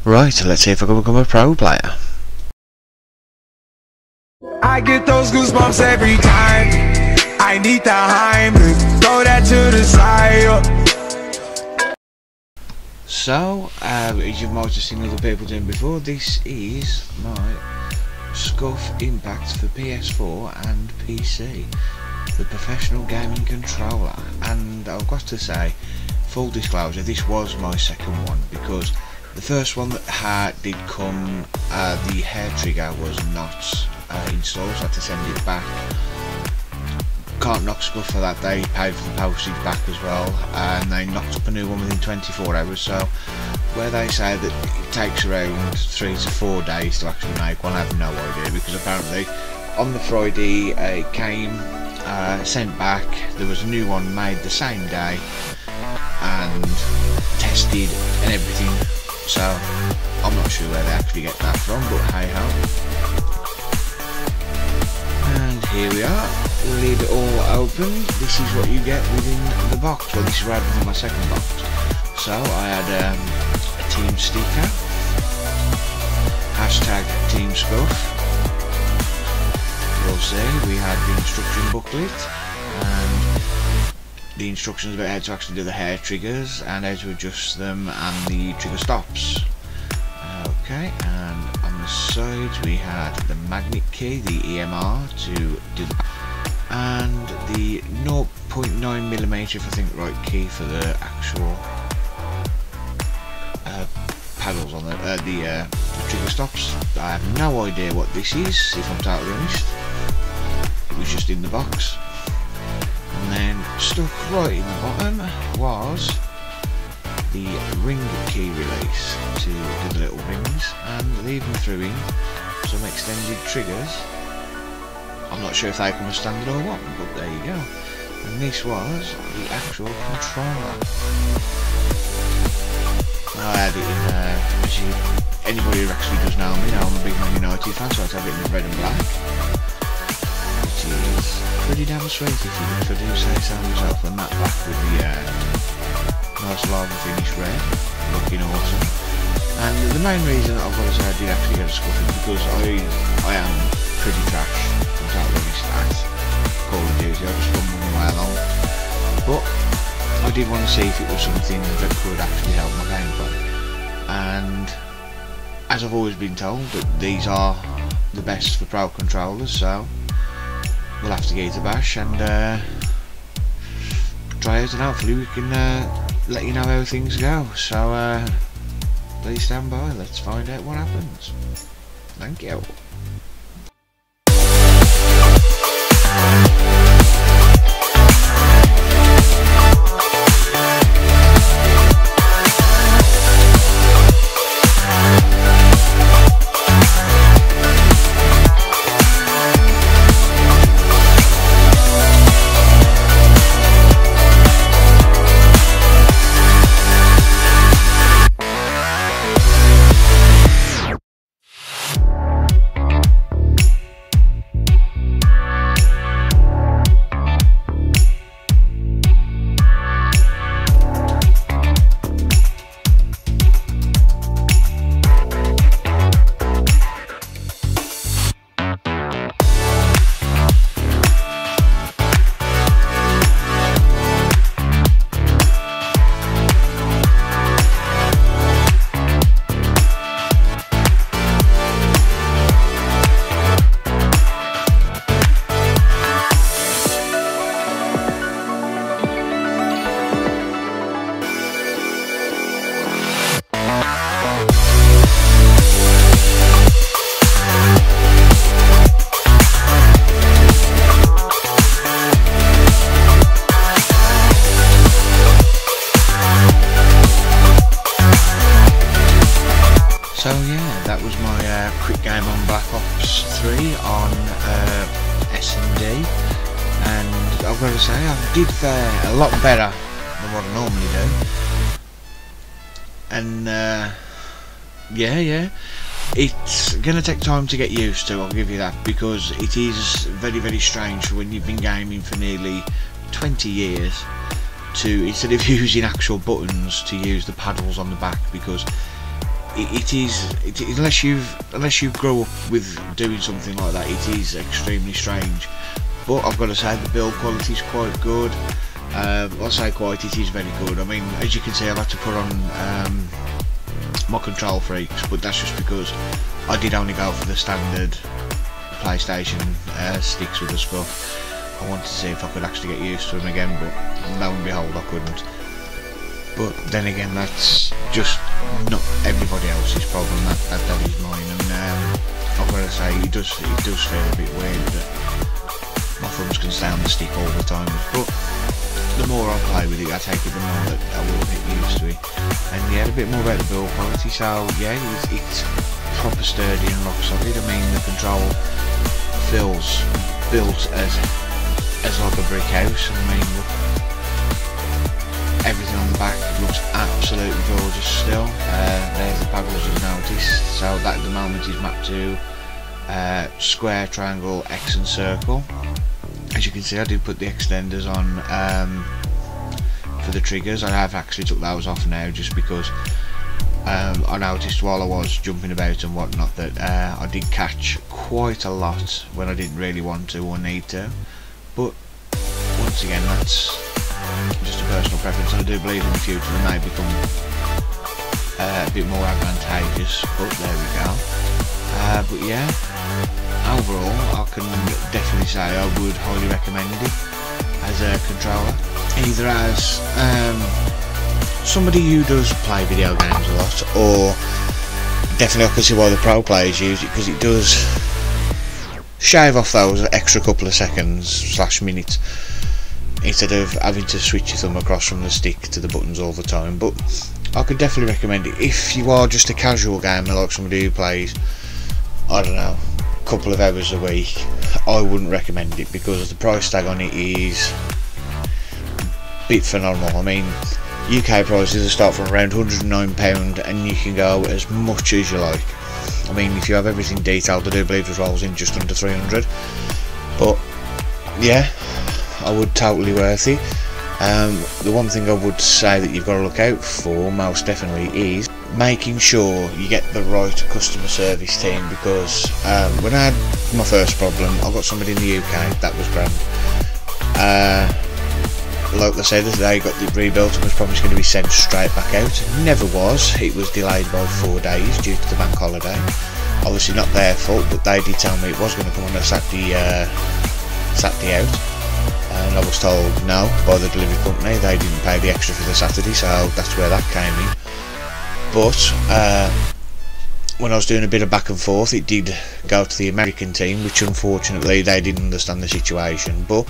Right, let's see if I can become a pro player. I get those goosebumps every time. I need the Heimlich, throw that to the side. So, as you might have seen other people doing before, this is my Scuf Impact for PS4 and PC, the professional gaming controller. And I've got to say, full disclosure, this was my second one, because the first one that did come, the hair trigger was not installed, so I had to send it back. Can't knock Scuf for that. They paid for the postage back as well, and they knocked up a new one within 24 hours. So where they say that it takes around 3 to 4 days to actually make one, I have no idea, because apparently on the Friday it came, sent back, there was a new one made the same day and tested and everything. So I'm not sure where they actually get that from, but hey ho. And here we are, lid all open. This is what you get within the box. Well, this is right within my second box. So I had a team sticker, hashtag Team Scuf. You'll see we had the instruction booklet and the instructions about how to actually do the hair triggers and how to adjust them and the trigger stops. Okay, and on the sides we had the magnet key, the EMR to do the, and the 0.9mm, if I think right, key for the actual paddles on the trigger stops. I have no idea what this is, if I'm totally honest. It was just in the box. And then stuck right in the bottom was the ring key release to do the little rings, and leaving through in some extended triggers. I'm not sure if they come as standard or what, but there you go. And this was the actual controller. I had it in, anybody who actually does know me, I'm a big Man United fan, so I have it in red and black, which is pretty damn sweet if I do say so myself. And that back with the nice lava finish red, looking awesome. And the main reason I've got to say I did actually get a Scuf is because I am pretty trash, I'm totally honest, at Call of Duty. I just fumble my way along, but I did want to see if it was something that could actually help my gameplay. And as I've always been told, that these are the best for pro controllers, so we'll have to give it a bash and try it, and hopefully we can let you know how things go. So please stand by, let's find out what happens. Thank you. So yeah, that was my quick game on Black Ops 3 on S&D, and I've got to say I did fare a lot better than what I normally do. And yeah, it's gonna take time to get used to, I'll give you that, because it is very, very strange when you've been gaming for nearly 20 years to, instead of using actual buttons, to use the paddles on the back, because unless you grow up with doing something like that, it is extremely strange. But I've got to say the build quality is quite good. I'll say quite, it is very good. I mean, as you can see, I've had to put on my control freaks, but that's just because I did only go for the standard PlayStation sticks with the Scuf. I wanted to see if I could actually get used to them again, but lo and behold I couldn't. But then again, that's just not everybody else's problem, that is mine. And I've got to say, it does feel a bit weird that my thumbs can stay on the stick all the time, but the more I play with it, I take it the more that I will get used to it. And yeah, a bit more about the build quality. So yeah, it's proper sturdy and rock solid. I mean, the control feels built as like a brick house. I mean, look, everything on the back looks absolutely gorgeous still. There's the paddles as noticed. So that at the moment is mapped to square, triangle, X and circle. As you can see, I did put the extenders on for the triggers. I have actually took those off now just because I noticed while I was jumping about and whatnot that I did catch quite a lot when I didn't really want to or need to. But once again, that's just a personal preference, and I do believe in the future they may become a bit more advantageous, but there we go. But yeah, overall I can definitely say I would highly recommend it as a controller, either as somebody who does play video games a lot, or definitely I can see why the pro players use it, because it does shave off those extra couple of seconds / minutes instead of having to switch your thumb across from the stick to the buttons all the time. But I could definitely recommend it if you are just a casual gamer, like somebody who plays, I don't know, a couple of hours a week. I wouldn't recommend it because the price tag on it is a bit phenomenal. I mean, UK prices start from around £109 and you can go as much as you like. I mean, if you have everything detailed, I do believe it rolls in just under 300. But yeah, I would totally worth it. The one thing I would say that you've got to look out for most definitely is making sure you get the right customer service team, because when I had my first problem, I got somebody in the UK that was grand. Like they said, they got it rebuilt and was promised going to be sent straight back out. Never was. It was delayed by 4 days due to the bank holiday. Obviously not their fault, but they did tell me it was going to come on a Saturday out, and I was told no by the delivery company. They didn't pay the extra for the Saturday, so that's where that came in. But when I was doing a bit of back and forth, it did go to the American team, which unfortunately they didn't understand the situation, but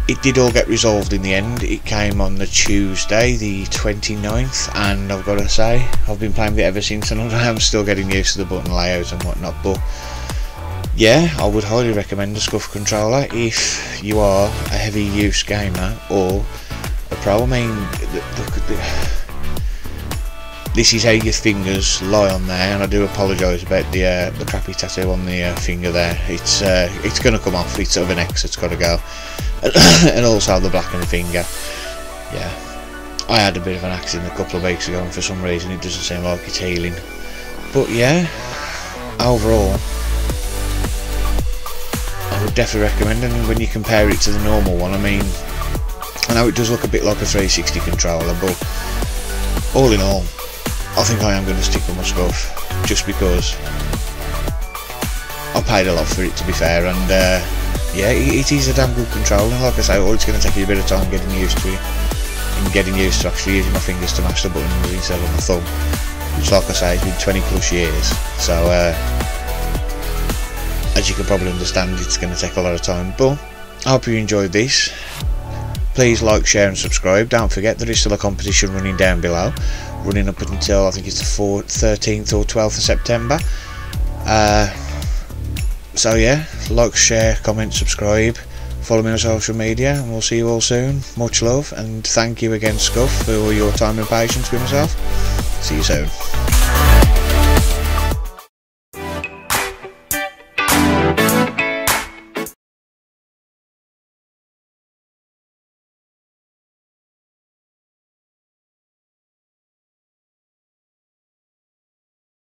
it did all get resolved in the end. It came on the Tuesday, the 29th, and I've got to say, I've been playing with it ever since, and I am still getting used to the button layout and whatnot. But yeah, I would highly recommend a Scuf controller if you are a heavy use gamer or a pro. I mean, this is how your fingers lie on there, and I do apologise about the crappy tattoo on the finger there. It's going to come off. It's sort of an X, it's got to go. And also the black on the finger. Yeah, I had a bit of an accident a couple of weeks ago, and for some reason it doesn't seem like it's healing. But yeah, overall I would definitely recommend it. And when you compare it to the normal one, I mean, I know it does look a bit like a 360 controller, but all in all, I think I am going to stick with my Scuf, just because I paid a lot for it, to be fair. And yeah, it is a damn good controller. Like I say, it's going to take you a bit of time getting used to it, and getting used to actually using my fingers to mash the buttons instead of my thumb, which, like I say, it's been 20 plus years. So as you can probably understand, it's going to take a lot of time. But I hope you enjoyed this. Please like, share and subscribe. Don't forget there is still a competition running down below, running up until I think it's the 13th or 12th of September. So yeah, like, share, comment, subscribe, follow me on social media, and we'll see you all soon. Much love, and thank you again, Scuf, for all your time and patience with myself. See you soon.